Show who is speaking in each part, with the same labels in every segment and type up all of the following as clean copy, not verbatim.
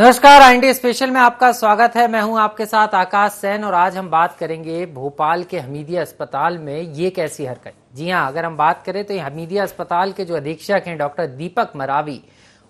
Speaker 1: नमस्कार, IND special में आपका स्वागत है। मैं हूं आपके साथ आकाश सैन और आज हम बात करेंगे भोपाल के हमीदिया अस्पताल में ये कैसी हरकत। जी हां, अगर हम बात करें तो ये हमीदिया अस्पताल के जो अधीक्षक हैं डॉक्टर दीपक मरावी,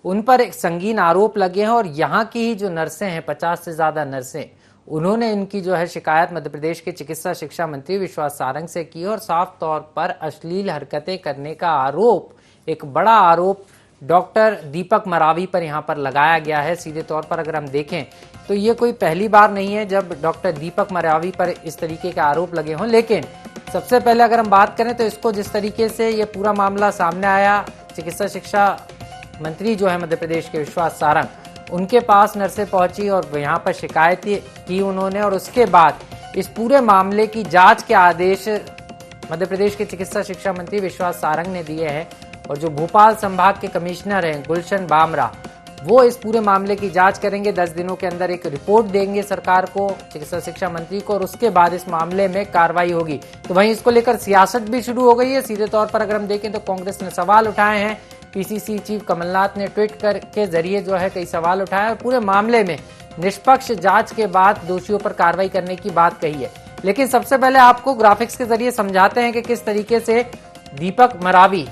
Speaker 1: उन पर एक संगीन आरोप लगे हैं और यहाँ की ही जो नर्सें हैं, 50 से ज्यादा नर्सें, उन्होंने इनकी जो है शिकायत मध्य प्रदेश के चिकित्सा शिक्षा मंत्री विश्वास सारंग से की और साफ तौर पर अश्लील हरकतें करने का आरोप, एक बड़ा आरोप डॉक्टर दीपक मरावी पर यहां पर लगाया गया है। सीधे तौर पर अगर हम देखें तो ये कोई पहली बार नहीं है जब डॉक्टर दीपक मरावी पर इस तरीके के आरोप लगे हों, लेकिन सबसे पहले अगर हम बात करें तो इसको जिस तरीके से ये पूरा मामला सामने आया, चिकित्सा शिक्षा मंत्री जो है मध्य प्रदेश के विश्वास सारंग, उनके पास नर्सें पहुंची और यहाँ पर शिकायत की उन्होंने और उसके बाद इस पूरे मामले की जांच के आदेश मध्य प्रदेश के चिकित्सा शिक्षा मंत्री विश्वास सारंग ने दिए हैं और जो भोपाल संभाग के कमिश्नर हैं गुलशन बामरा, वो इस पूरे मामले की जांच करेंगे। 10 दिनों के अंदर एक रिपोर्ट देंगे सरकार को, चिकित्सा शिक्षा मंत्री को, और उसके बाद इस मामले में कार्रवाई होगी। तो वहीं इसको लेकर सियासत भी शुरू हो गई है। सीधे तौर पर अगर हम देखें तो कांग्रेस ने सवाल उठाए हैं, पीसीसी चीफ कमलनाथ ने ट्वीट के जरिए जो है कई सवाल उठाए और पूरे मामले में निष्पक्ष जांच के बाद दोषियों पर कार्रवाई करने की बात कही है। लेकिन सबसे पहले आपको ग्राफिक्स के जरिए समझाते हैं कि किस तरीके से दीपक मरावी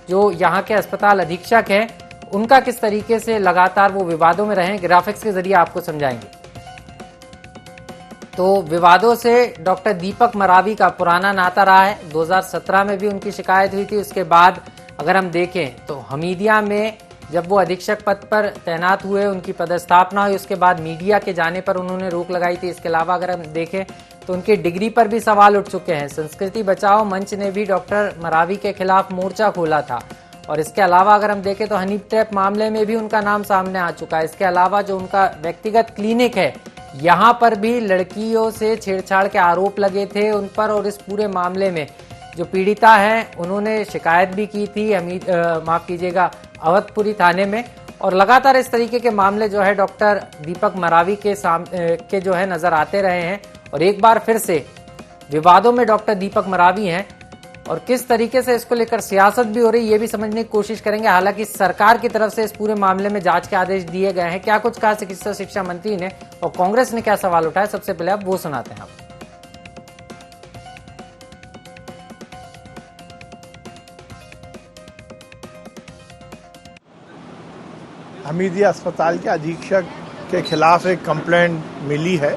Speaker 1: जो यहाँ के अस्पताल अधीक्षक हैं, उनका किस तरीके से लगातार वो विवादों में रहे। ग्राफिक्स के जरिए आपको समझाएंगे। तो विवादों से डॉक्टर दीपक मरावी का पुराना नाता रहा है। 2017 में भी उनकी शिकायत हुई थी। उसके बाद अगर हम देखें तो हमीदिया में जब वो अधीक्षक पद पर तैनात हुए, उनकी पदस्थापना हुई, उसके बाद मीडिया के जाने पर उन्होंने रोक लगाई थी। इसके अलावा अगर हम देखें तो उनकी डिग्री पर भी सवाल उठ चुके हैं। संस्कृति बचाओ मंच ने भी डॉक्टर मरावी के खिलाफ मोर्चा खोला था और इसके अलावा अगर हम देखें तो हनी ट्रैप मामले में भी उनका नाम सामने आ चुका है। इसके अलावा जो उनका व्यक्तिगत क्लिनिक है, यहाँ पर भी लड़कियों से छेड़छाड़ के आरोप लगे थे उन पर और इस पूरे मामले में जो पीड़िता है उन्होंने शिकायत भी की थी अवधपुरी थाने में। और लगातार इस तरीके के मामले जो है डॉक्टर दीपक मरावी के जो है नजर आते रहे हैं और एक बार फिर से विवादों में डॉक्टर दीपक मरावी हैं और किस तरीके से इसको लेकर सियासत भी हो रही है ये भी समझने की कोशिश करेंगे। हालांकि सरकार की तरफ से इस पूरे मामले में जांच के आदेश दिए गए हैं। क्या कुछ कहा चिकित्सा शिक्षा मंत्री ने और कांग्रेस ने क्या सवाल उठाया, सबसे पहले आप वो सुनाते हैं। आप
Speaker 2: हमीदिया अस्पताल के अधीक्षक के खिलाफ एक कंप्लेंट मिली है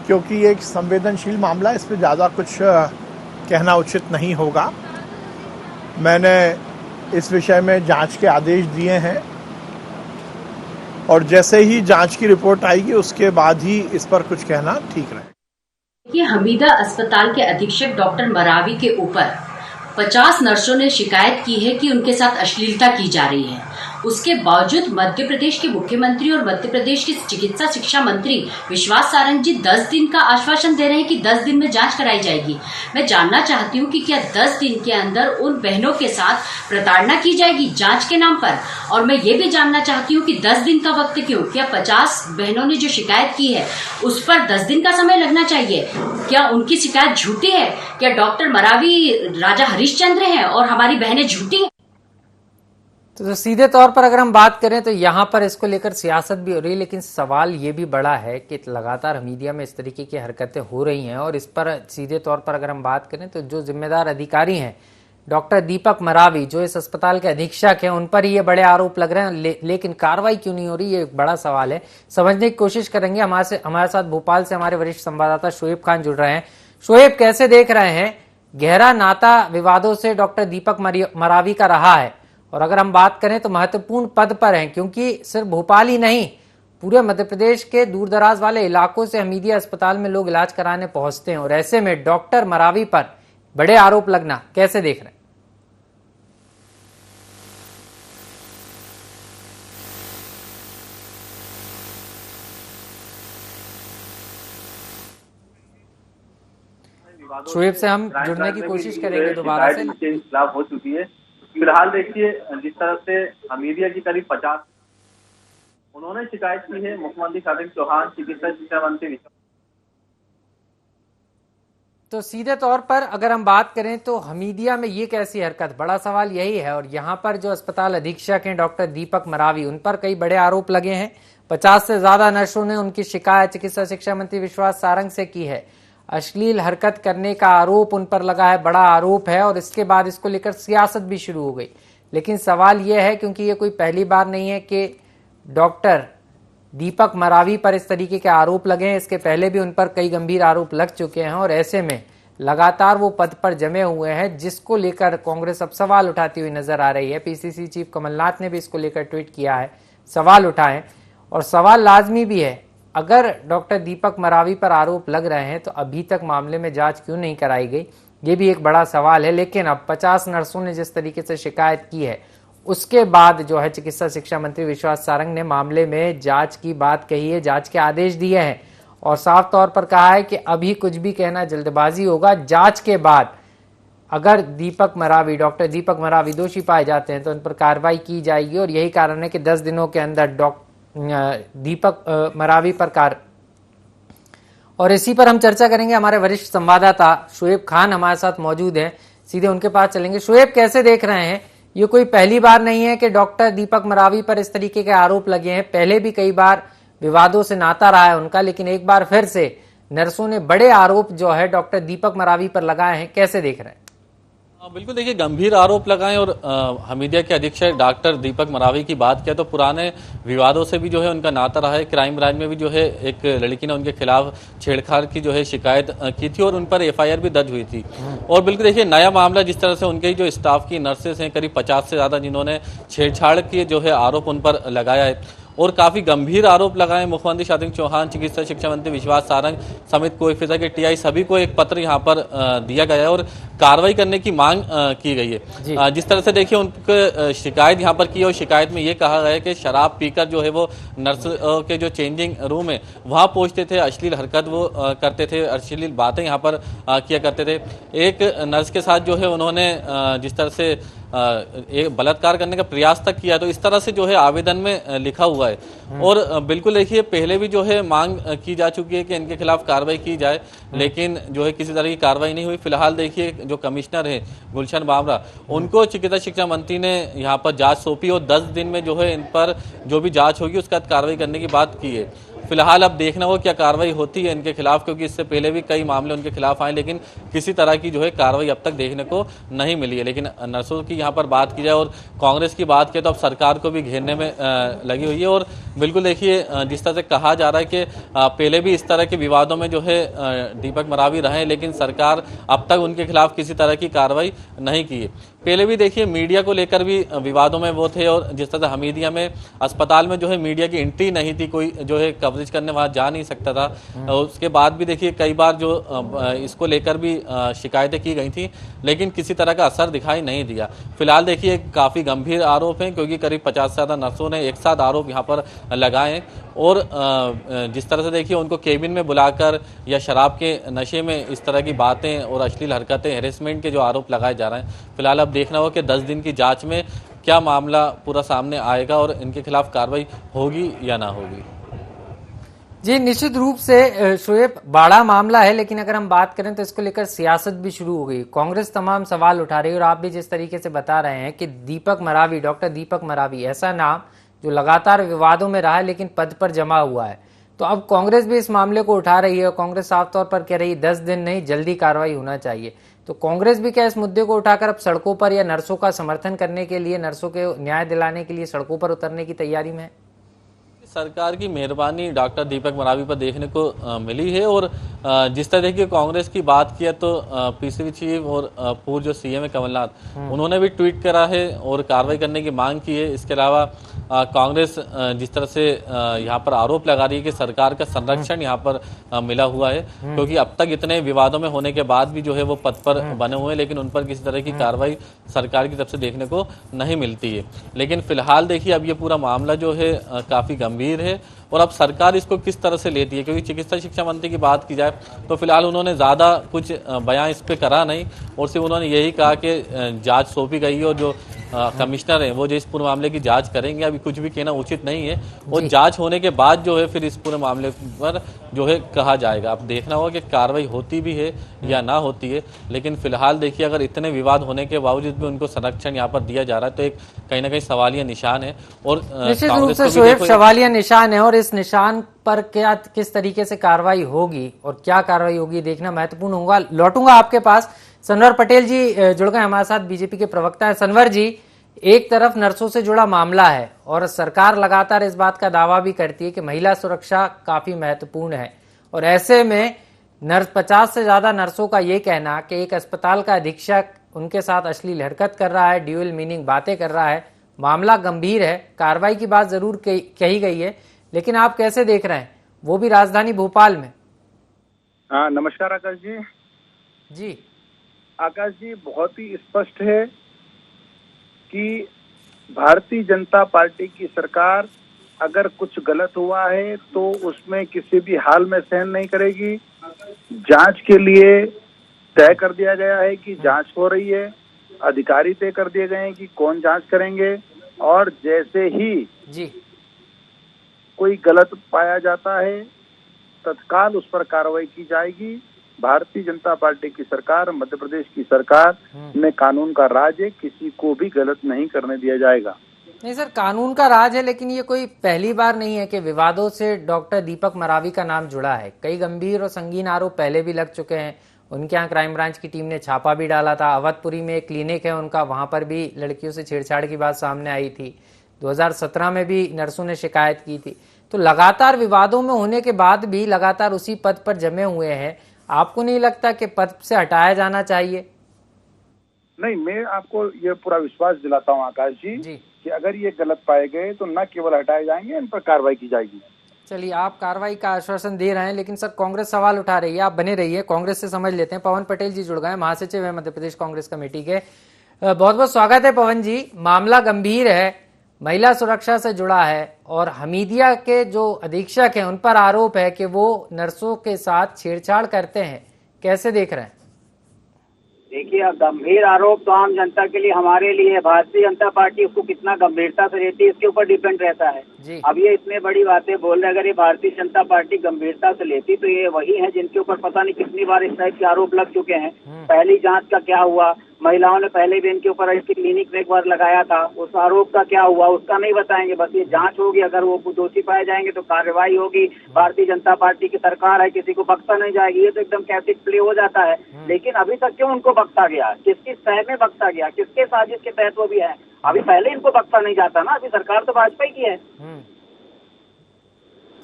Speaker 2: क्योंकि ये एक संवेदनशील मामला है, इस पर ज़्यादा कुछ कहना उचित नहीं होगा। मैंने इस विषय में जांच के आदेश दिए हैं और जैसे ही जांच की रिपोर्ट आएगी उसके बाद ही इस पर कुछ कहना ठीक रहेगा।
Speaker 3: ये हमीदिया अस्पताल के अधीक्षक डॉक्टर मरावी के ऊपर 50 नर्सों ने शिकायत की है कि उनके साथ अश्लीलता की जा रही है। उसके बावजूद मध्य प्रदेश के मुख्यमंत्री और मध्य प्रदेश के चिकित्सा शिक्षा मंत्री विश्वास सारंग जी 10 दिन का आश्वासन दे रहे हैं कि 10 दिन में जांच कराई जाएगी। मैं जानना चाहती हूं कि क्या 10 दिन के अंदर उन बहनों के साथ प्रताड़ना की जाएगी जांच के नाम पर, और मैं ये भी जानना चाहती हूँ कि 10 दिन का वक्त क्यों? क्या 50 बहनों ने जो शिकायत की है उस पर 10 दिन का समय लगना चाहिए? क्या उनकी शिकायत झूठी है? क्या डॉक्टर मरावी राजा हरिश्चंद्र है और हमारी बहनें झूठी है?
Speaker 1: तो सीधे तौर पर अगर हम बात करें तो यहाँ पर इसको लेकर सियासत भी हो रही है, लेकिन सवाल ये भी बड़ा है कि लगातार हमीदिया में इस तरीके की हरकतें हो रही हैं और इस पर सीधे तौर पर अगर हम बात करें तो जो जिम्मेदार अधिकारी हैं डॉक्टर दीपक मरावी जो इस अस्पताल के अधीक्षक हैं, उन पर ये बड़े आरोप लग रहे हैं, लेकिन कार्रवाई क्यों नहीं हो रही, ये एक बड़ा सवाल है। समझने की कोशिश करेंगे। हमारे साथ भोपाल से हमारे वरिष्ठ संवाददाता शोएब खान जुड़ रहे हैं। शोएब, कैसे देख रहे हैं? गहरा नाता विवादों से डॉक्टर दीपक मरावी का रहा है और अगर हम बात करें तो महत्वपूर्ण पद पर हैं, क्योंकि सिर्फ भोपाल ही नहीं, पूरे मध्य प्रदेश के दूर दराज वाले इलाकों से हमीदिया अस्पताल में लोग इलाज कराने पहुंचते हैं और ऐसे में डॉक्टर मरावी पर बड़े आरोप लगना कैसे देख रहे हैं? शोएब से हम जुड़ने की कोशिश करेंगे दोबारा से।
Speaker 4: खिलाफ हो चुकी है। फिलहाल देखिए, जिस तरह से हमीदिया की करीब 50 उन्होंने शिकायत की है मुख्यमंत्री शिवराज चौहान, चिकित्सा शिक्षा मंत्री।
Speaker 1: तो सीधे तौर पर अगर हम बात करें तो हमीदिया में ये कैसी हरकत, बड़ा सवाल यही है। और यहाँ पर जो अस्पताल अधीक्षक हैं डॉक्टर दीपक मरावी, उन पर कई बड़े आरोप लगे हैं। 50 से ज्यादा नर्सों ने उनकी शिकायत चिकित्सा शिक्षा मंत्री विश्वास सारंग से की है। अश्लील हरकत करने का आरोप उन पर लगा है, बड़ा आरोप है, और इसके बाद इसको लेकर सियासत भी शुरू हो गई। लेकिन सवाल यह है, क्योंकि ये कोई पहली बार नहीं है कि डॉक्टर दीपक मरावी पर इस तरीके के आरोप लगे हैं, इसके पहले भी उन पर कई गंभीर आरोप लग चुके हैं, और ऐसे में लगातार वो पद पर जमे हुए हैं, जिसको लेकर कांग्रेस अब सवाल उठाती हुई नजर आ रही है। पीसीसी चीफ कमलनाथ ने भी इसको लेकर ट्वीट किया है, सवाल उठाए, और सवाल लाजमी भी है, अगर डॉक्टर दीपक मरावी पर आरोप लग रहे हैं तो अभी तक मामले में जांच क्यों नहीं कराई गई, ये भी एक बड़ा सवाल है। लेकिन अब 50 नर्सों ने जिस तरीके से शिकायत की है, उसके बाद जो है चिकित्सा शिक्षा मंत्री विश्वास सारंग ने मामले में जांच की बात कही है, जांच के आदेश दिए हैं, और साफ तौर पर कहा है कि अभी कुछ भी कहना जल्दबाजी होगा। जांच के बाद अगर डॉक्टर दीपक मरावी दोषी पाए जाते हैं तो उन पर कार्रवाई की जाएगी, और यही कारण है कि 10 दिनों के अंदर दीपक मरावी पर और इसी पर हम चर्चा करेंगे। हमारे वरिष्ठ संवाददाता शुएब खान हमारे साथ मौजूद हैं, सीधे उनके पास चलेंगे। शुएब, कैसे देख रहे हैं, ये कोई पहली बार नहीं है कि डॉक्टर दीपक मरावी पर इस तरीके के आरोप लगे हैं, पहले भी कई बार विवादों से नाता रहा है उनका, लेकिन एक बार फिर से नर्सों ने बड़े आरोप जो है डॉक्टर दीपक मरावी पर लगाए हैं, कैसे देख रहे हैं?
Speaker 5: बिल्कुल, देखिए गंभीर आरोप लगाएं, और हमीदिया के अधीक्षक डॉक्टर दीपक मरावी की बात किया तो पुराने विवादों से भी जो है उनका नाता रहा है। क्राइम ब्रांच में भी जो है एक लड़की ने उनके खिलाफ छेड़छाड़ की जो है शिकायत की थी, और उन पर एफआईआर भी दर्ज हुई थी। और बिल्कुल देखिए नया मामला, जिस तरह से उनके जो स्टाफ की नर्सेस हैं करीब 50 से ज़्यादा, जिन्होंने छेड़छाड़ के जो है आरोप उन पर लगाया है, और काफी गंभीर आरोप लगाए मुख्यमंत्री शिवराज सिंह चौहान, चिकित्सा शिक्षा मंत्री विश्वास सारंग समेत कोई फिजा के टीआई सभी को एक पत्र यहाँ पर दिया गया है, और कार्रवाई करने की मांग की गई है। जिस तरह से देखिए उनके शिकायत यहाँ पर की, और शिकायत में ये कहा गया है कि शराब पीकर जो है वो नर्स के जो चेंजिंग रूम है वहाँ पहुँचते थे, अश्लील हरकत वो करते थे, अश्लील बातें यहाँ पर किया करते थे। एक नर्स के साथ जो है उन्होंने जिस तरह से एक बलात्कार करने का प्रयास तक किया, तो इस तरह से जो है आवेदन में लिखा हुआ है। और बिल्कुल देखिए पहले भी जो है मांग की जा चुकी है कि इनके खिलाफ कार्रवाई की जाए, लेकिन जो है किसी तरह की कार्रवाई नहीं हुई। फिलहाल देखिए जो कमिश्नर है गुलशन बामरा, उनको चिकित्सा शिक्षा मंत्री ने यहाँ पर जांच सौंपी, और 10 दिन में जो है इन पर जो भी जांच होगी उसका कार्रवाई करने की बात की है। फिलहाल अब देखना हो क्या कार्रवाई होती है इनके खिलाफ, क्योंकि इससे पहले भी कई मामले उनके खिलाफ आए, लेकिन किसी तरह की जो है कार्रवाई अब तक देखने को नहीं मिली है। लेकिन नर्सों की यहाँ पर बात की जाए और कांग्रेस की बात की तो अब सरकार को भी घेरने में लगी हुई है। और बिल्कुल देखिए जिस तरह से कहा जा रहा है कि पहले भी इस तरह के विवादों में जो है दीपक मरावी रहे, लेकिन सरकार अब तक उनके खिलाफ किसी तरह की कार्रवाई नहीं की है। पहले भी देखिए मीडिया को लेकर भी विवादों में वो थे, और जिस तरह से हमीदिया में अस्पताल में जो है मीडिया की एंट्री नहीं थी, कोई जो है कवरेज करने वहां जा नहीं सकता था। उसके बाद भी देखिए कई बार जो इसको लेकर भी शिकायतें की गई थी, लेकिन किसी तरह का असर दिखाई नहीं दिया। फिलहाल देखिए काफी गंभीर आरोप हैं, क्योंकि करीब 50 से ज्यादा नर्सों ने एक साथ आरोप यहाँ पर लगाए हैं। और जिस तरह से देखिए उनको केबिन में बुलाकर या शराब के नशे में इस तरह की बातें और अश्लील हरकतें, हैरेसमेंट के जो आरोप लगाए जा रहे हैं, फिलहाल अब देखना हो कि 10 दिन की जांच में क्या मामला पूरा सामने आएगा और इनके खिलाफ कार्रवाई होगी या ना होगी।
Speaker 1: जी निश्चित रूप से शोएब, बड़ा मामला है, लेकिन अगर हम बात करें तो इसको लेकर सियासत भी शुरू हो गई। कांग्रेस तमाम सवाल उठा रही है, और आप भी जिस तरीके से बता रहे हैं कि दीपक मरावी, डॉक्टर दीपक मरावी ऐसा नाम जो लगातार विवादों में रहा है लेकिन पद पर जमा हुआ है, तो अब कांग्रेस भी इस मामले को उठा रही है, और कांग्रेस साफ तौर पर कह रही है 10 दिन नहीं, जल्दी कार्रवाई होना चाहिए। तो कांग्रेस भी क्या इस मुद्दे को उठाकर अब सड़कों पर या नर्सों का समर्थन करने के लिए, नर्सों के न्याय दिलाने के लिए सड़कों पर उतरने की तैयारी में है?
Speaker 5: सरकार की मेहरबानी डॉक्टर दीपक मरावी पर देखने को मिली है। और जिस तरह की कांग्रेस की बात किया तो पीसीबी चीफ और पूर्व जो सीएम है कमलनाथ, उन्होंने भी ट्वीट करा है और कार्रवाई करने की मांग की है। इसके अलावा कांग्रेस जिस तरह से यहाँ पर आरोप लगा रही है कि सरकार का संरक्षण यहाँ पर मिला हुआ है, क्योंकि अब तक इतने विवादों में होने के बाद भी जो है वो पद पर बने हुए हैं, लेकिन उन पर किसी तरह की कार्रवाई सरकार की तरफ से देखने को नहीं मिलती है। लेकिन फिलहाल देखिए अब ये पूरा मामला जो है काफी गंभीर है, और अब सरकार इसको किस तरह से लेती है, क्योंकि चिकित्सा शिक्षा मंत्री की बात की जाए तो फिलहाल उन्होंने ज़्यादा कुछ बयान इस पे करा नहीं, और सिर्फ उन्होंने यही कहा कि जांच सौंपी गई है और जो कमिश्नर हैं वो जो इस पूरे मामले की जांच करेंगे। अभी कुछ भी कहना उचित नहीं है, और जांच होने के बाद जो है फिर इस पूरे मामले पर जो है कहा जाएगा। अब देखना होगा कि कार्रवाई होती भी है या ना होती है। लेकिन फिलहाल देखिए अगर इतने विवाद होने के बावजूद भी उनको संरक्षण यहाँ पर दिया जा रहा है तो एक कहीं ना कहीं सवालिया निशान है। और
Speaker 1: निश्चित रूप से शोएब सवालिया निशान है, और इस निशान पर क्या किस तरीके से कार्रवाई होगी और क्या कार्रवाई होगी देखना महत्वपूर्ण होगा। लौटूंगा आपके पास। सनवर पटेल जी जुड़ गए हमारे साथ, बीजेपी के प्रवक्ता है। सनवर जी, एक तरफ नर्सों से जुड़ा मामला है और सरकार लगातार इस बात का दावा भी करती है कि महिला सुरक्षा काफी महत्वपूर्ण है, और ऐसे में नर्स 50 से ज्यादा नर्सों का ये कहना कि एक अस्पताल का अधीक्षक उनके साथ अश्लील हरकत कर रहा है, ड्यूअल मीनिंग बातें कर रहा है, मामला गंभीर है। कार्रवाई की बात जरूर कही गई है, लेकिन आप कैसे देख रहे हैं, वो भी राजधानी भोपाल में?
Speaker 6: हाँ, नमस्कार आकाश जी।
Speaker 1: जी
Speaker 6: आकाश जी, बहुत ही स्पष्ट है कि भारतीय जनता पार्टी की सरकार अगर कुछ गलत हुआ है तो उसमें किसी भी हाल में सहन नहीं करेगी। जांच के लिए तय कर दिया गया है कि जांच हो रही है, अधिकारी तय कर दिए गए हैं कि कौन जांच करेंगे, और जैसे ही
Speaker 1: जी
Speaker 6: कोई गलत पाया जाता है तत्काल उस पर कार्रवाई की जाएगी। भारतीय जनता पार्टी की सरकार, मध्य प्रदेश की सरकार में कानून का राज है, किसी को भी गलत नहीं करने दिया जाएगा।
Speaker 1: नहीं सर, कानून का राज है, लेकिन ये कोई पहली बार नहीं है कि विवादों से डॉक्टर दीपक मरावी का नाम जुड़ा है। कई गंभीर और संगीन आरोप पहले भी लग चुके हैं। उनके यहाँ क्राइम ब्रांच की टीम ने छापा भी डाला था। अवधपुरी में एक क्लिनिक है उनका, वहां पर भी लड़कियों से छेड़छाड़ की बात सामने आई थी। 2017 में भी नर्सों ने शिकायत की थी। तो लगातार विवादों में होने के बाद भी लगातार उसी पद पर जमे हुए हैं। आपको नहीं लगता कि पद से हटाया जाना चाहिए?
Speaker 6: नहीं, मैं आपको ये पूरा विश्वास दिलाता हूँ आकाश जी कि अगर ये गलत पाए गए तो न केवल हटाए जाएंगे, इन पर कार्रवाई की जाएगी।
Speaker 1: चलिए, आप कार्रवाई का आश्वासन दे रहे हैं, लेकिन सर कांग्रेस सवाल उठा रही है। आप बने रहिए, कांग्रेस से समझ लेते हैं। पवन पटेल जी जुड़ गए, महासचिव है मध्य प्रदेश कांग्रेस कमेटी के। बहुत बहुत स्वागत है पवन जी। मामला गंभीर है, महिला सुरक्षा से जुड़ा है, और हमीदिया के जो अधीक्षक हैं उन पर आरोप है कि वो नर्सों के साथ छेड़छाड़ करते हैं। कैसे देख रहे हैं?
Speaker 7: देखिए, गंभीर आरोप तो आम जनता के लिए, हमारे लिए, भारतीय जनता पार्टी उसको कितना गंभीरता से लेती है इसके ऊपर डिपेंड रहता है। अब ये इतने बड़ी बातें बोल रहे, अगर ये भारतीय जनता पार्टी गंभीरता से लेती तो ये वही है जिनके ऊपर पता नहीं कितनी बार इस टाइप के आरोप लग चुके हैं। पहली जांच का क्या हुआ, महिलाओं ने पहले भी इनके ऊपर इसकी क्लिनिक में एक बार लगाया था, उस आरोप का क्या हुआ उसका नहीं बताएंगे। बस ये जांच होगी, अगर वो दोषी पाए जाएंगे तो कार्रवाई होगी। भारतीय जनता पार्टी की सरकार है, किसी को बख्शा नहीं जाएगी। ये तो एकदम कैसेट प्ले हो जाता है। लेकिन अभी तक क्यों उनको बख्शा गया, किसकी तह में बख्शा गया, किसके साजिश के तहत वो भी है? अभी पहले इनको बख्शा नहीं जाता ना, अभी सरकार तो भाजपा की है।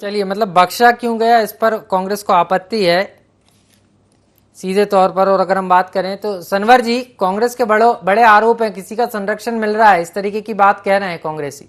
Speaker 1: चलिए, मतलब बख्शा क्यों गया, इस पर कांग्रेस को आपत्ति है सीधे तौर पर। और अगर हम बात करें तो सनवर जी, कांग्रेस के बड़े आरोप हैं, किसी का संरक्षण मिल रहा है, इस तरीके की बात कह रहे हैं कांग्रेसी।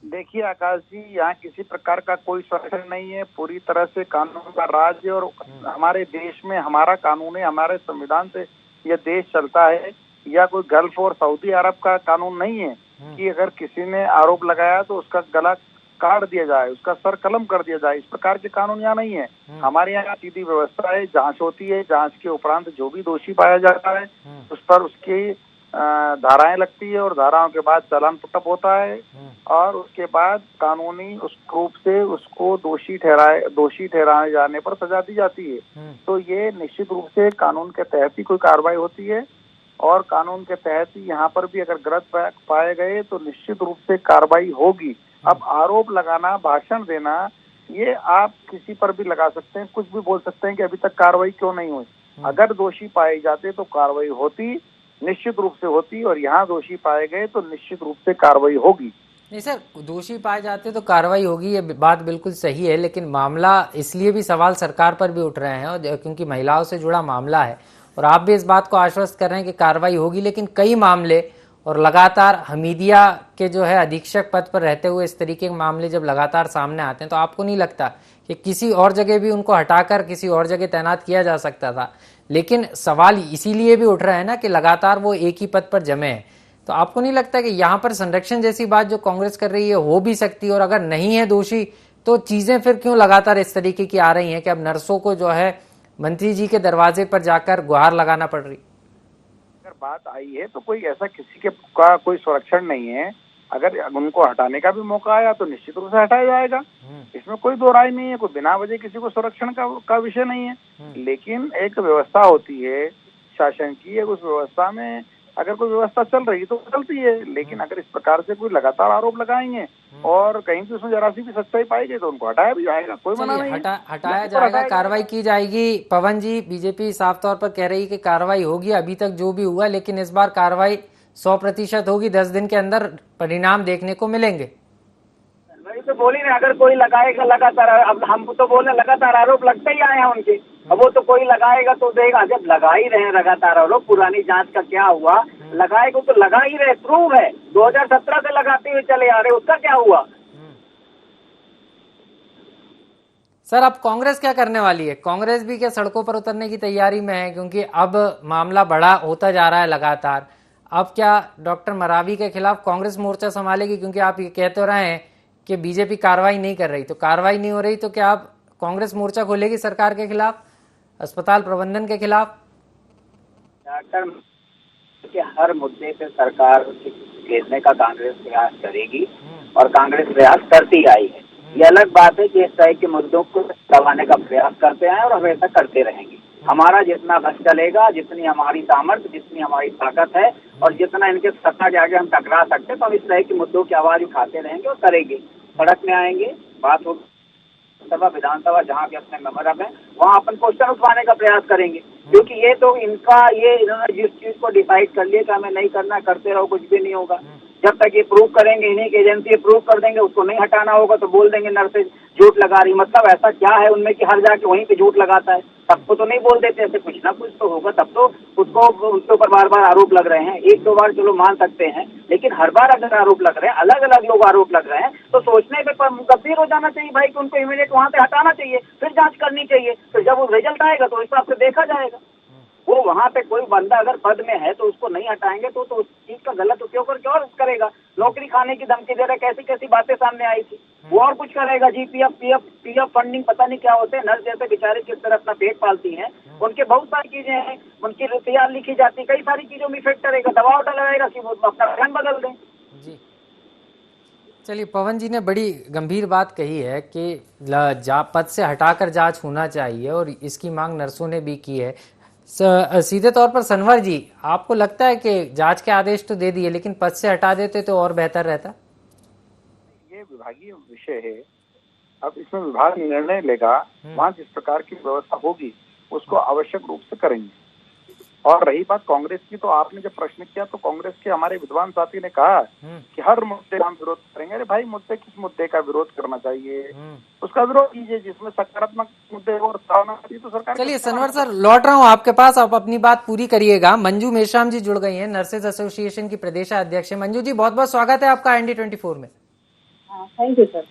Speaker 6: देखिए आकाश जी, यहाँ किसी प्रकार का कोई संरक्षण नहीं है। पूरी तरह से कानून का राज है, और हमारे देश में हमारा कानून है, हमारे संविधान से यह देश चलता है। या कोई गल्फ और सऊदी अरब का कानून नहीं है कि अगर किसी ने आरोप लगाया तो उसका गला काट दिया जाए, उसका सर कलम कर दिया जाए। इस प्रकार के कानून यहाँ नहीं है। हमारे यहाँ सीधी व्यवस्था है, जांच होती है, जांच के उपरांत जो भी दोषी पाया जाता है उस पर उसकी धाराएं लगती है, और धाराओं के बाद चालान पुटअप होता है, और उसके बाद कानूनी उस रूप से उसको दोषी ठहराए जाने पर सजा दी जाती है। तो ये निश्चित रूप से कानून के तहत ही कोई कार्रवाई होती है, और कानून के तहत ही यहाँ पर भी अगर गलत पाए गए तो निश्चित रूप से कार्रवाई होगी। अब आरोप लगाना, भाषण देना, ये आप किसी पर भी लगा सकते हैं, कुछ भी बोल सकते हैं कि अभी तक कार्रवाई क्यों नहीं हुई। अगर दोषी पाए जाते तो कार्रवाई होती, निश्चित रूप से होती, और यहाँ दोषी पाए गए तो निश्चित रूप से कार्रवाई होगी।
Speaker 1: नहीं सर, दोषी पाए जाते तो कार्रवाई होगी, ये बात बिल्कुल सही है, लेकिन मामला इसलिए भी सवाल सरकार पर भी उठ रहे हैं, और क्योंकि महिलाओं से जुड़ा मामला है, और आप भी इस बात को आश्वस्त कर रहे हैं कि कार्रवाई होगी। लेकिन कई मामले, और लगातार हमीदिया के जो है अधीक्षक पद पर रहते हुए इस तरीके के मामले जब लगातार सामने आते हैं, तो आपको नहीं लगता कि किसी और जगह भी उनको हटाकर किसी और जगह तैनात किया जा सकता था? लेकिन सवाल इसीलिए भी उठ रहा है ना कि लगातार वो एक ही पद पर जमे हैं। तो आपको नहीं लगता कि यहाँ पर संरक्षण जैसी बात जो कांग्रेस कर रही है हो भी सकती है? और अगर नहीं है दोषी तो चीजें फिर क्यों लगातार इस तरीके की आ रही हैं कि अब नर्सों को जो है मंत्री जी के दरवाजे पर जाकर गुहार लगाना पड़ रही?
Speaker 6: अगर बात आई है तो कोई ऐसा किसी के का कोई संरक्षण नहीं है। अगर उनको हटाने का भी मौका आया तो निश्चित रूप से हटाया जाएगा, इसमें कोई दो राय नहीं है। कोई बिना वजह किसी को संरक्षण का विषय नहीं है। लेकिन एक व्यवस्था होती है शासन की, उस व्यवस्था में अगर कोई व्यवस्था चल रही तो चलती है, लेकिन अगर इस प्रकार से कोई लगातार आरोप लगाएंगे और कहीं भी उसमें जरा सी भी सच्चाई पाई गई तो उनको हटाया भी जाएगा, कोई मना नहीं।
Speaker 1: हटाया जाएगा, कार्रवाई की जाएगी। पवन जी, बीजेपी साफ तौर पर कह रही है कि कार्रवाई होगी, अभी तक जो भी हुआ, लेकिन इस बार कार्रवाई 100% होगी, 10 दिन के अंदर परिणाम देखने को मिलेंगे।
Speaker 7: वही तो बोली ना, अगर कोई लगाएगा लगातार, अब हम तो बोले लगातार आरोप लगते ही आए हैं उनके, अब वो तो कोई लगाएगा तो देगा। जब लगा ही रहे लगातार आरोप, पुरानी जांच का क्या हुआ, लगाएगा तो लगा ही रहे, प्रूव है, 2017 से लगाते हुए चले आ रहे, उसका क्या हुआ।
Speaker 1: सर, अब कांग्रेस क्या करने वाली है? कांग्रेस भी क्या सड़कों पर उतरने की तैयारी में है? क्योंकि अब मामला बड़ा होता जा रहा है लगातार। अब क्या डॉक्टर मरावी के खिलाफ कांग्रेस मोर्चा संभालेगी? क्योंकि आप ये कह तो रहे हैं कि बीजेपी कार्रवाई नहीं कर रही, तो कार्रवाई नहीं हो रही तो क्या आप कांग्रेस मोर्चा खोलेगी सरकार के खिलाफ, अस्पताल प्रबंधन के खिलाफ?
Speaker 7: डॉक्टर के हर मुद्दे पे सरकार घेरने का कांग्रेस प्रयास करेगी और कांग्रेस प्रयास करती आई है। ये अलग बात है कि इस तरह के मुद्दों को दबाने का प्रयास करते हैं और हमेशा करते रहेंगे। हमारा जितना बस चलेगा, जितनी हमारी सामर्थ्य, जितनी हमारी ताकत है और जितना इनके सत्ता के आगे हम टकरा सकते हैं, तो हम इस तरह के मुद्दों की आवाज उठाते रहेंगे और करेंगे। सड़क में आएंगे, बात होगी सभा, विधानसभा, जहाँ भी अपने मेंबर है वहाँ अपन क्वेश्चन उठवाने का प्रयास करेंगे। क्योंकि ये तो इन्होंने जिस चीज को डिसाइड कर लिया कि हमें नहीं करना, करते रहो, कुछ भी नहीं होगा। जब तक ये प्रूव करेंगे, इन्हीं की एजेंसी प्रूव कर देंगे, उसको नहीं हटाना होगा तो बोल देंगे नर्सेज झूठ लगा रही। मतलब ऐसा क्या है उनमें कि हर जाके वहीं पे झूठ लगाता है? सबको तो नहीं बोल देते, ऐसे कुछ ना कुछ तो होगा, तब तो उसको उसके ऊपर बार बार आरोप लग रहे हैं। एक दो बार चलो मान सकते हैं, लेकिन हर बार अगर आरोप लग रहे हैं, अलग अलग लोग आरोप लग रहे हैं, तो सोचने पे गंभीर हो जाना चाहिए भाई कि उनको इमीडिएट वहां से हटाना चाहिए, फिर जांच करनी चाहिए। फिर जब वो रिजल्ट आएगा तो उस हिसाब से देखा जाएगा। वो वहां पे कोई बंदा अगर पद में है तो उसको नहीं हटाएंगे तो उस चीज का गलत उपयोग करके और करेगा। नौकरी खाने की धमकी दे रहा है, कैसी कैसी बातें सामने आई थी। वो और कुछ करेगा। पीएफ फंडिंग पता नहीं क्या होते हैं। नर्स जैसे बेचारे किस तरह अपना पेट पालती हैं, उनके बहुत सारी चीजें हैं, उनकी रुपया लिखी जाती, कई सारी चीजों में इफेक्ट करेगा, दबाव डलाएगा कि वो अपना प्लान बदल दें।
Speaker 1: जी चलिए, पवन जी ने बड़ी गंभीर बात कही है कि पद से हटाकर जांच होना चाहिए और इसकी मांग नर्सों ने भी की है। सीधे तौर पर सनवर जी, आपको लगता है कि जांच के आदेश तो दे दिए, लेकिन पद से हटा देते तो और बेहतर रहता?
Speaker 6: ये विभागीय विषय है, अब इसमें विभाग निर्णय लेगा, वहाँ जिस प्रकार की व्यवस्था होगी उसको आवश्यक रूप से करेंगे। और रही बात कांग्रेस की, तो आपने जब प्रश्न किया तो कांग्रेस के हमारे विद्वान साथी ने कहा कि हर मुद्दे का हम विरोध करेंगे। अरे भाई, मुद्दे किस मुद्दे का विरोध करना चाहिए, उसका विरोध कीजिए जिसमें सकारात्मक मुद्दे और तो सरकार।
Speaker 1: चलिए सनवर सर, लौट रहा हूँ आपके पास, आप अपनी बात पूरी करिएगा। मंजू मेश्राम जी जुड़ गई हैं, नर्सेज एसोसिएशन की प्रदेशाध्यक्ष है। मंजू जी, बहुत बहुत स्वागत है आपका ND24 में।
Speaker 8: Thank you sir.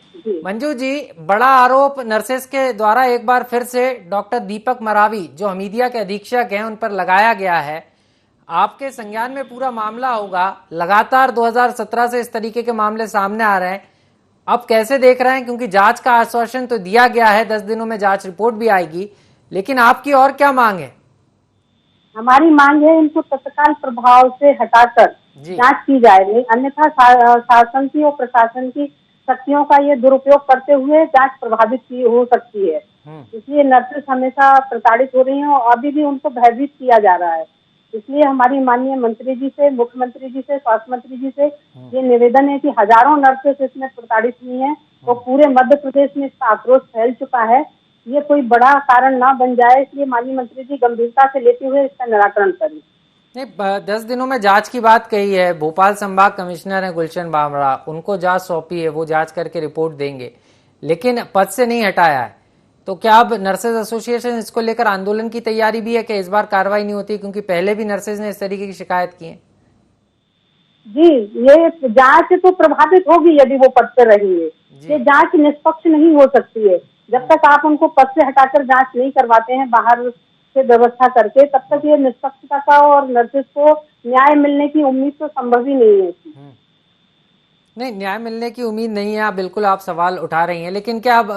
Speaker 1: Manju ji, बड़ा आरोप नर्सेस के द्वारा एक बार फिर से डॉक्टर दीपक मरावी, जो हमीदिया के अधीक्षक हैं, उन पर लगाया गया है। आपके संज्ञान में पूरा मामला होगा। लगातार 2017 से इस तरीके के मामले सामने आ रहे हैं। अब कैसे देख रहे हैं? क्योंकि जांच का आश्वासन तो दिया गया है, 10 दिनों में जांच रिपोर्ट भी आएगी, लेकिन आपकी और क्या मांग है?
Speaker 8: हमारी मांग है इनको तत्काल प्रभाव से हटाकर जांच की जाए, अन्यथा शासन की और प्रशासन की शक्तियों का ये दुरुपयोग करते हुए जांच प्रभावित हो सकती है। इसलिए नर्सेस हमेशा प्रताड़ित हो रही हैं और अभी भी उनको भयभीत किया जा रहा है। इसलिए हमारी माननीय मंत्री जी से, मुख्यमंत्री जी से, स्वास्थ्य मंत्री जी से ये निवेदन है कि हजारों नर्सेस इसमें प्रताड़ित हुई हैं और पूरे मध्य प्रदेश में इसका आक्रोश फैल चुका है। ये कोई बड़ा कारण ना बन जाए, इसलिए माननीय मंत्री जी गंभीरता से लेते हुए इसका निराकरण करें।
Speaker 1: नहीं, 10 दिनों में जांच की बात कही है। भोपाल संभाग कमिश्नर है गुलशन बामरा, उनको जांच सौंपी है, वो जांच करके रिपोर्ट देंगे, लेकिन पद से नहीं हटाया है। तो क्या अब नर्सेज एसोसिएशन इसको लेकर आंदोलन की तैयारी भी है कि इस बार कार्रवाई नहीं होती? क्योंकि पहले भी नर्सेज ने इस तरीके की शिकायत की है।
Speaker 8: जी, ये जांच तो प्रभावित होगी यदि वो पद पर रही है। ये जांच निष्पक्ष नहीं हो सकती है जब तक आप उनको पद से हटाकर जांच नहीं करवाते हैं बाहर से व्यवस्था करके, तब तक ये निष्पक्षता का और नर्सेज को न्याय मिलने की उम्मीद तो संभव ही नहीं है।
Speaker 1: नहीं, न्याय मिलने की उम्मीद नहीं है, आप बिल्कुल आप सवाल उठा रही हैं, लेकिन क्या अब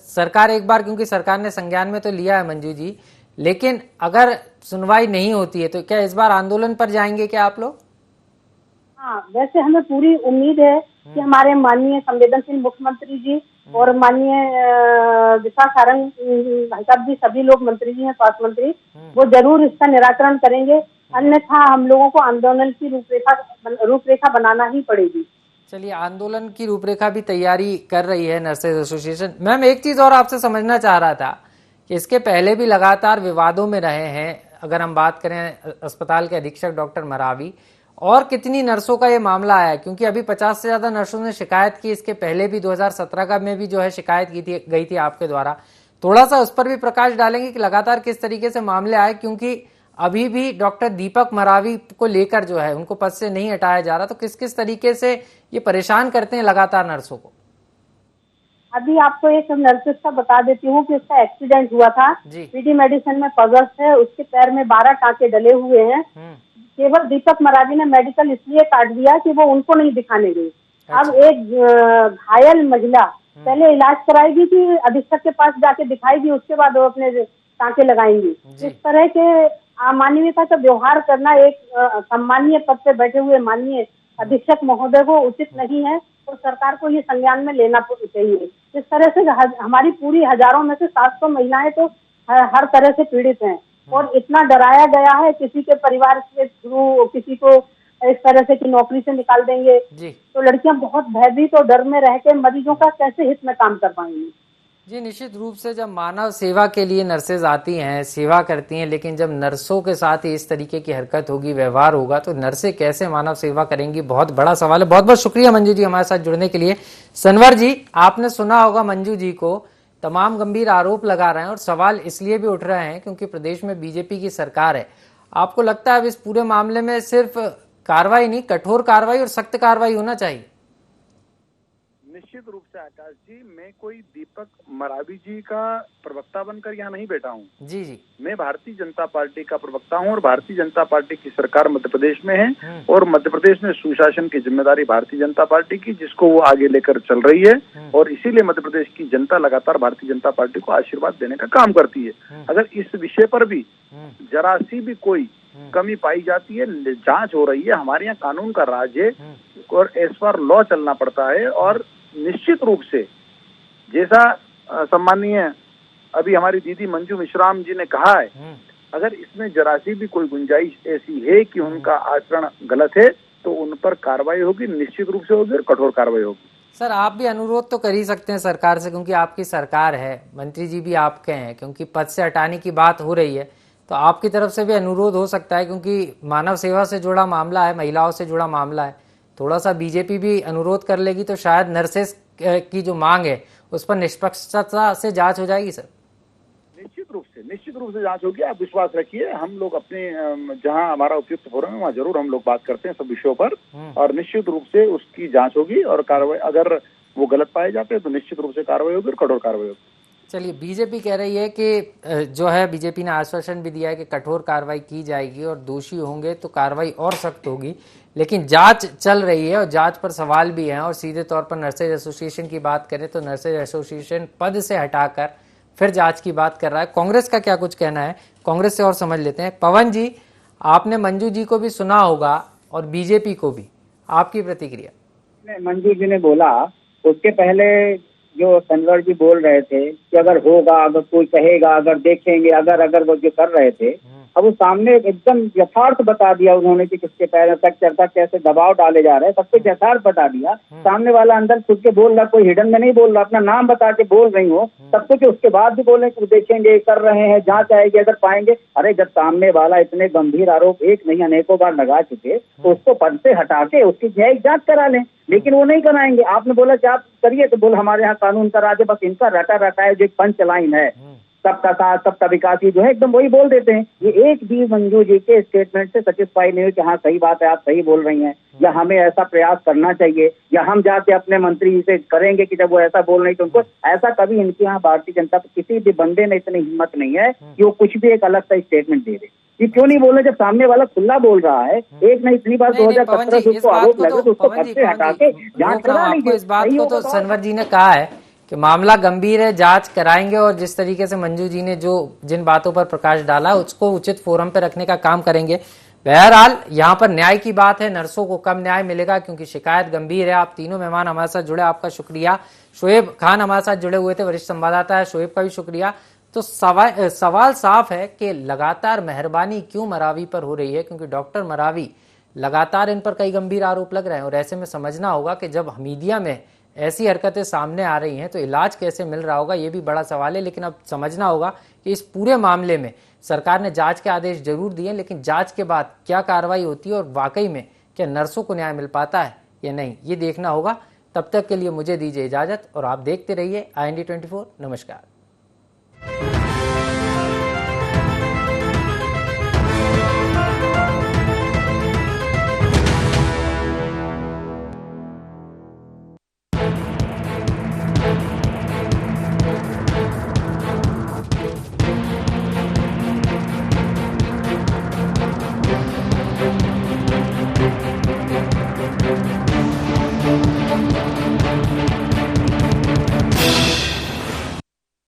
Speaker 1: सरकार एक बार, क्योंकि सरकार ने संज्ञान में तो लिया है मंजू जी, लेकिन अगर सुनवाई नहीं होती है तो क्या इस बार आंदोलन पर जाएंगे क्या आप लोग?
Speaker 8: हाँ, वैसे हमें पूरी उम्मीद है कि हमारे माननीय संवेदनशील मुख्यमंत्री जी और माननीय विशा सारंग भाई साहब जी, सभी लोग मंत्री जी हैं, स्वास्थ्य मंत्री, वो जरूर इसका निराकरण करेंगे। अन्यथा हम लोगों को आंदोलन की रूपरेखा बनाना ही पड़ेगी।
Speaker 1: चलिए, आंदोलन की रूपरेखा भी तैयारी कर रही है नर्सेज एसोसिएशन। मैम, एक चीज और आपसे समझना चाह रहा था कि इसके पहले भी लगातार विवादों में रहे हैं। अगर हम बात करें अस्पताल के अधीक्षक डॉक्टर मरावी, और कितनी नर्सों का ये मामला आया है, क्योंकि अभी 50 से ज्यादा नर्सों ने शिकायत की। इसके पहले भी 2017 का में भी जो है शिकायत गई थी आपके द्वारा। थोड़ा सा उस पर भी प्रकाश डालेंगे कि लगातार किस तरीके से मामले आए, क्योंकि अभी भी डॉक्टर दीपक मरावी को लेकर जो है उनको पद से नहीं हटाया जा रहा। तो किस किस तरीके से ये परेशान करते हैं लगातार नर्सों को?
Speaker 8: अभी आपको एक नर्सेस का बता देती हूँ कि उसका एक्सीडेंट हुआ था। पीडी मेडिसिन में पगस है, उसके पैर में 12 टाँके डले हुए हैं। केवल दीपक मरावी ने मेडिकल इसलिए काट दिया कि वो उनको नहीं दिखाने गई। अब एक घायल महिला पहले इलाज कराएगी कि अधीक्षक के पास जाके दिखाएगी, उसके बाद वो अपने टाँके लगाएंगी। इस तरह के अमानवीयता का व्यवहार करना एक सम्मानीय पद पे बैठे हुए माननीय अधीक्षक महोदय को उचित नहीं है, और सरकार को ये संज्ञान में लेना चाहिए। इस तरह से हमारी पूरी हजारों में से 700 महिलाएं तो हर तरह से पीड़ित हैं, और इतना डराया गया है किसी के परिवार के थ्रू, किसी को इस तरह से कि नौकरी से निकाल देंगे। तो लड़कियां बहुत भयभीत और डर में रह के मरीजों का कैसे हित में काम कर पाएंगी?
Speaker 1: जी, निश्चित रूप से जब मानव सेवा के लिए नर्सेज आती हैं, सेवा करती हैं, लेकिन जब नर्सों के साथ ही इस तरीके की हरकत होगी, व्यवहार होगा, तो नर्सें कैसे मानव सेवा करेंगी? बहुत बड़ा सवाल है। बहुत बहुत शुक्रिया मंजू जी हमारे साथ जुड़ने के लिए। सनवर जी, आपने सुना होगा मंजू जी को, तमाम गंभीर आरोप लगा रहे हैं, और सवाल इसलिए भी उठ रहे हैं क्योंकि प्रदेश में बीजेपी की सरकार है। आपको लगता है अब इस पूरे मामले में सिर्फ कार्रवाई नहीं, कठोर कार्रवाई और सख्त कार्रवाई होना चाहिए?
Speaker 6: निश्चित रूप से आकाश जी, मैं कोई दीपक मरावी जी का प्रवक्ता बनकर यहाँ नहीं बैठा हूँ।
Speaker 1: जी जी,
Speaker 6: मैं भारतीय जनता पार्टी का प्रवक्ता हूँ, और भारतीय जनता पार्टी की सरकार मध्य प्रदेश में है, और मध्य प्रदेश में सुशासन की जिम्मेदारी भारतीय जनता पार्टी की, जिसको वो आगे लेकर चल रही है, और इसीलिए मध्य प्रदेश की जनता लगातार भारतीय जनता पार्टी को आशीर्वाद देने का काम करती है। अगर इस विषय पर भी जरा सी भी कोई कमी पाई जाती है, जांच हो रही है। हमारे यहाँ कानून का राज है, और एज पर लॉ चलना पड़ता है, और निश्चित रूप से जैसा सम्मानीय अभी हमारी दीदी मंजू मिश्राम जी ने कहा है, अगर इसमें जरा सी भी कोई गुंजाइश ऐसी है कि उनका आचरण गलत है, तो उन पर कार्रवाई होगी, निश्चित रूप से होगी, और कठोर कार्रवाई होगी।
Speaker 1: सर, आप भी अनुरोध तो कर ही सकते हैं सरकार से, क्योंकि आपकी सरकार है, मंत्री जी भी आपके हैं, क्योंकि पद से हटाने की बात हो रही है, तो आपकी तरफ से भी अनुरोध हो सकता है, क्योंकि मानव सेवा से जुड़ा मामला है, महिलाओं से जुड़ा मामला है। थोड़ा सा बीजेपी भी अनुरोध कर लेगी तो शायद नर्सेस की जो मांग है उस पर निष्पक्षता से जांच हो जाएगी। सर,
Speaker 6: निश्चित रूप से जांच होगी, आप विश्वास रखिए। हम लोग अपने जहां हमारा उपयुक्त फोरम है वहां जरूर हम लोग बात करते हैं सब विषयों पर, और निश्चित रूप से उसकी जांच होगी, और कार्रवाई अगर वो गलत पाए जाते हैं तो निश्चित रूप से कार्रवाई होगी, और कठोर कार्रवाई होगी।
Speaker 1: चलिए, बीजेपी कह रही है कि जो है, बीजेपी ने आश्वासन भी दिया है कि कठोर कार्रवाई की जाएगी, और दोषी होंगे तो कार्रवाई और सख्त होगी, लेकिन जांच चल रही है और जांच पर सवाल भी हैं। और सीधे तौर पर नर्सेज एसोसिएशन की बात करें तो नर्सेज एसोसिएशन पद से हटाकर फिर जांच की बात कर रहा है। कांग्रेस का क्या कुछ कहना है, कांग्रेस से और समझ लेते हैं। पवन जी, आपने मंजू जी को भी सुना होगा और बीजेपी को भी, आपकी प्रतिक्रिया?
Speaker 7: मंजू जी ने बोला, उसके पहले जो सनवर जी बोल रहे थे कि अगर होगा, अगर कोई कहेगा, अगर देखेंगे, अगर वो जो कर रहे थे, अब वो सामने एकदम यथार्थ बता दिया उन्होंने कि किसके पैर तक चढ़ता, कैसे दबाव डाले जा रहे हैं, सब कुछ यथार्थ बता दिया। सामने वाला अंदर खुद के बोल रहा, कोई हिडन में नहीं बोल रहा, अपना नाम बता के बोल रही हो सब कुछ। उसके बाद भी बोले कि देखेंगे, कर रहे हैं, जांच आएगी अगर पाएंगे। अरे जब सामने वाला इतने गंभीर आरोप एक नहीं अनेकों बार लगा चुके, तो उसको पद से हटा के उसकी न्यायिक जांच करा लें, लेकिन वो नहीं कराएंगे। आपने बोला कि आप करिए, तो बोल हमारे यहाँ कानून का राज है, बस इनका रटा रटाए जो पंच लाइन है, सबका साथ सबका विकास, ही जो है एकदम वही बोल देते हैं। ये एक भी मंजू जी के स्टेटमेंट से सेटिस्फाई नहीं हुई कि हाँ सही बात है, आप सही बोल रही हैं, या हमें ऐसा प्रयास करना चाहिए, या हम जाके अपने मंत्री जी से करेंगे कि जब वो ऐसा बोल रही तो उनको ऐसा। कभी इनके यहाँ भारतीय जनता किसी भी बंदे ने इतनी हिम्मत नहीं है कि वो कुछ भी एक अलग सा स्टेटमेंट दे दे। ये क्यों नहीं बोल रहे जब सामने वाला खुला बोल रहा है? एक नहीं इतनी बार 2017 से उसको आरोप लगे तो उसको पद से हटा के जांच करा लीजिए।
Speaker 1: इस बात को तो सनवर जी ने कहा है कि मामला गंभीर है, जांच कराएंगे, और जिस तरीके से मंजू जी ने जो जिन बातों पर प्रकाश डाला उसको उचित फोरम पे रखने का काम करेंगे। बहरहाल यहाँ पर न्याय की बात है, नर्सों को कम न्याय मिलेगा क्योंकि शिकायत गंभीर है। आप तीनों मेहमान हमारे साथ जुड़े, आपका शुक्रिया। शोएब खान हमारे साथ जुड़े हुए थे, वरिष्ठ संवाददाता है, शोएब का भी शुक्रिया। तो सवाल साफ है कि लगातार मेहरबानी क्यों मरावी पर हो रही है, क्योंकि डॉक्टर मरावी लगातार इन पर कई गंभीर आरोप लग रहे हैं और ऐसे में समझना होगा कि जब हमीदिया में ऐसी हरकतें सामने आ रही हैं तो इलाज कैसे मिल रहा होगा, ये भी बड़ा सवाल है। लेकिन अब समझना होगा कि इस पूरे मामले में सरकार ने जांच के आदेश जरूर दिए, लेकिन जांच के बाद क्या कार्रवाई होती है और वाकई में क्या नर्सों को न्याय मिल पाता है या नहीं, ये देखना होगा। तब तक के लिए मुझे दीजिए इजाजत और आप देखते रहिए IND 24। नमस्कार।